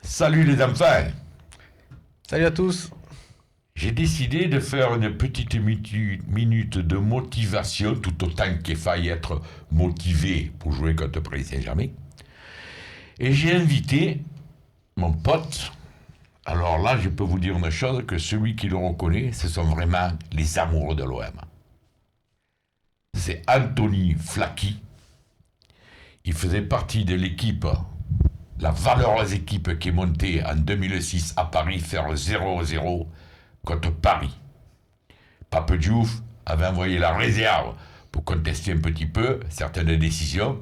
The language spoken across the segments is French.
Salut les enfants. Salut à tous. J'ai décidé de faire une petite minute de motivation, tout autant qu'il faille être motivé pour jouer contre Paris Saint-Germain. Et j'ai invité mon pote. Alors là, je peux vous dire une chose, que celui qui le reconnaît, ce sont vraiment les amoureux de l'OM. C'est Anthony Flacchi. Il faisait partie de l'équipe, la valeureuse équipe qui est montée en 2006 à Paris faire le 0-0 contre Paris. Pape Diouf avait envoyé la réserve pour contester un petit peu certaines décisions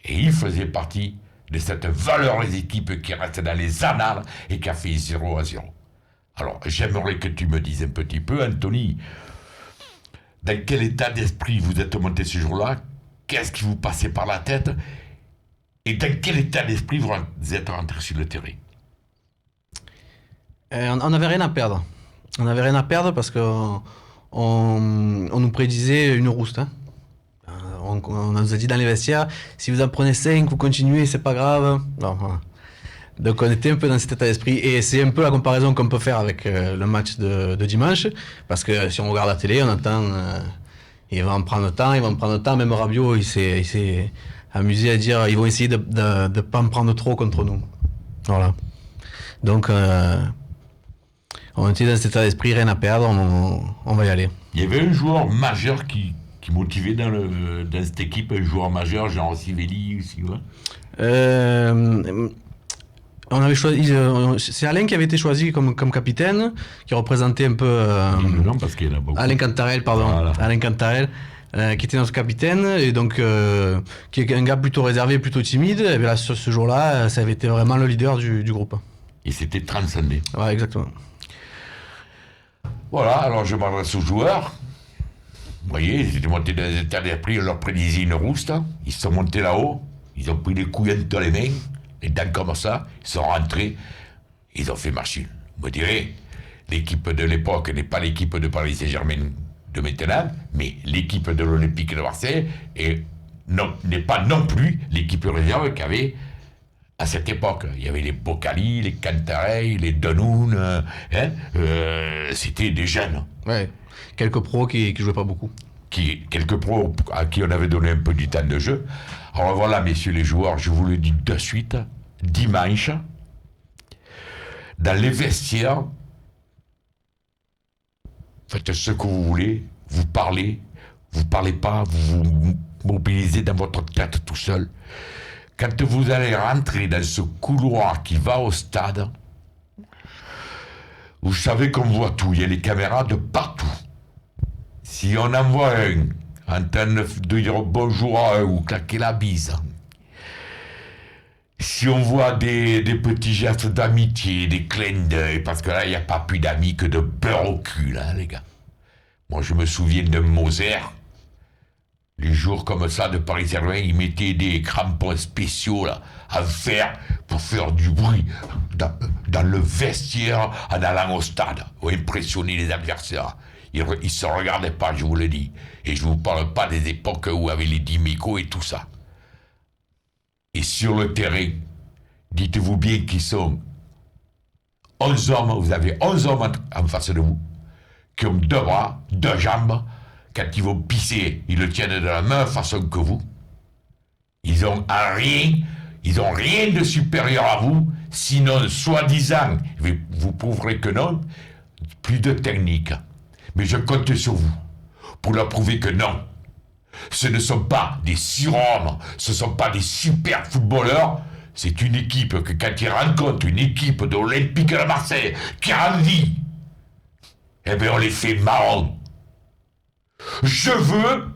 et il faisait partie de cette valeureuse équipe qui reste dans les annales et qui a fait 0-0. Alors, j'aimerais que tu me dises un petit peu, Anthony, dans quel état d'esprit vous êtes monté ce jour-là? Qu'est-ce qui vous passait par la tête? Et dans quel état d'esprit vous êtes rentré sur le terrain? On n'avait rien à perdre. On n'avait rien à perdre parce qu'on nous prédisait une rouste. Hein. On nous a dit dans les vestiaires, si vous en prenez 5, vous continuez, c'est pas grave. Non, voilà. Donc on était un peu dans cet état d'esprit. Et c'est un peu la comparaison qu'on peut faire avec le match de dimanche. Parce que si on regarde la télé, on entend il va en prendre temps. Même Rabiot, il s'est amusé à dire ils vont essayer de ne pas en prendre trop contre nous. Voilà. Donc on était dans cet état d'esprit, rien à perdre, on va y aller. Il y avait un joueur majeur qui motivait dans cette équipe, un joueur majeur, genre Sivelli aussi, ouais. On avait choisi, c'est Alain qui avait été choisi comme capitaine, qui représentait un peu non, parce qu'il y en a beaucoup. Alain Cantarel, pardon. Voilà. Alain Cantarel, qui était notre capitaine, et donc qui est un gars plutôt réservé, plutôt timide. Et bien là, ce jour-là, ça avait été vraiment le leader du groupe. Et c'était transcendé. Ouais, exactement. Voilà, alors je m'adresse aux joueurs. Vous voyez, ils étaient montés dans un état d'esprit, on leur prédisait une rouste. Ils sont montés là-haut, ils ont pris les couilles entre les mains, les dents comme ça, ils sont rentrés, ils ont fait machine. Vous me direz, l'équipe de l'époque n'est pas l'équipe de Paris Saint-Germain de maintenant, mais l'équipe de l'Olympique de Marseille n'est pas non plus l'équipe réserve qu'avait à cette époque. Il y avait les Bocali, les Cantarey, les Denoun, c'était des jeunes. Ouais, quelques pros qui jouaient pas beaucoup. Quelques pros à qui on avait donné un peu du temps de jeu. Alors voilà, messieurs les joueurs, je vous le dis de suite, dimanche, dans les vestiaires, faites ce que vous voulez, vous parlez pas, vous vous mobilisez dans votre tête tout seul. Quand vous allez rentrer dans ce couloir qui va au stade, vous savez qu'on voit tout, il y a les caméras de partout. Si on en voit un en train de dire bonjour à eux ou claquer la bise, si on voit des petits gestes d'amitié, des clins d'œil, parce que là, il n'y a pas plus d'amis que de beurre au cul, là, les gars. Moi, je me souviens de Moser. Les jours comme ça de Paris Saint-Germain, ils mettaient des crampons spéciaux là, à faire pour faire du bruit dans le vestiaire en allant au stade, pour impressionner les adversaires. Ils ne se regardaient pas, je vous le dis. Et je ne vous parle pas des époques où il y avait les Dimeco et tout ça. Et sur le terrain, dites-vous bien qu'ils sont 11 hommes, vous avez 11 hommes en face de vous, qui ont 2 bras, 2 jambes. Quand ils vont pisser, ils le tiennent de la même façon que vous. Ils ont rien de supérieur à vous, sinon, soi-disant, vous prouverez que non, plus de technique. Mais je compte sur vous pour leur prouver que non. Ce ne sont pas des surhommes, ce ne sont pas des super footballeurs. C'est une équipe que quand ils rencontrent une équipe de l'Olympique de Marseille qui a envie, eh bien on les fait marron. Je veux,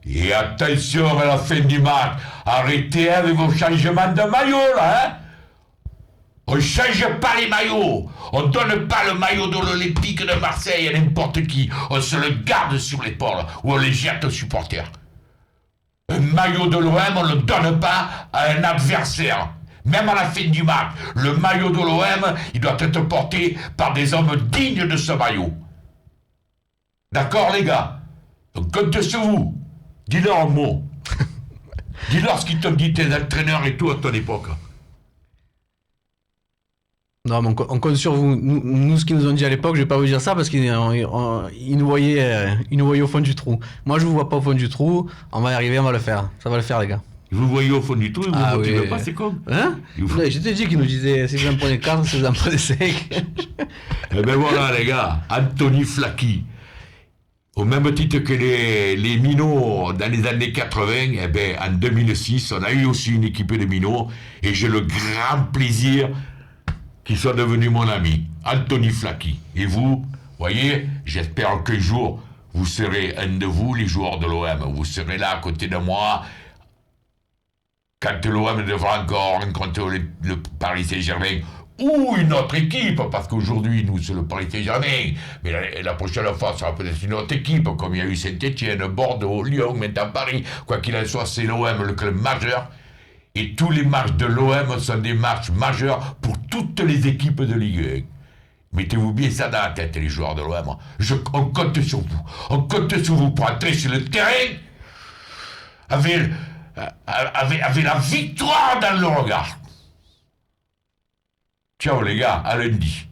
et attention à la fin du match, arrêtez avec vos changements de maillot là, hein. On ne change pas les maillots. On ne donne pas le maillot de l'Olympique de Marseille à n'importe qui. On se le garde sur l'épaule ou on les jette aux supporters. Un maillot de l'OM, on ne le donne pas à un adversaire. Même à la fin du match, le maillot de l'OM, il doit être porté par des hommes dignes de ce maillot. D'accord, les gars? Donc, compte sur vous. Dis-leur un mot. Dis-leur ce qu'ils t'ont dit tes entraîneurs et tout à ton époque. Non, mais on compte sur vous. Nous, ce qu'ils nous ont dit à l'époque, je vais pas vous dire ça parce ils nous voyaient au fond du trou. Moi, je vous vois pas au fond du trou. On va y arriver, on va le faire. Ça va le faire, les gars. Vous voyez au fond du trou, vous ne Ah motivez oui. pas, c'est comme. Hein? Je t'ai dit qu'ils nous disaient si vous en prenez 4, si vous en prenez 5. Eh ben voilà, les gars, Anthony Flaki. Au même titre que les minots dans les années 80, eh ben, en 2006, on a eu aussi une équipe de minots et j'ai le grand plaisir qu'il soit devenu mon ami, Anthony Flaki. Et vous, voyez, j'espère qu'un jour, vous serez un de vous, les joueurs de l'OM. Vous serez là à côté de moi quand l'OM devra encore rencontrer le Paris Saint-Germain ou une autre équipe, parce qu'aujourd'hui, nous, c'est le Paris Saint-Germain, mais la prochaine fois, ça sera peut-être une autre équipe, comme il y a eu Saint-Etienne, Bordeaux, Lyon, maintenant Paris. Quoi qu'il en soit, c'est l'OM, le club majeur. Et tous les matchs de l'OM sont des matchs majeurs pour toutes les équipes de Ligue 1. Mettez-vous bien ça dans la tête, les joueurs de l'OM. On compte sur vous. On compte sur vous pour entrer sur le terrain avec la victoire dans le regard. Ciao les gars, à lundi.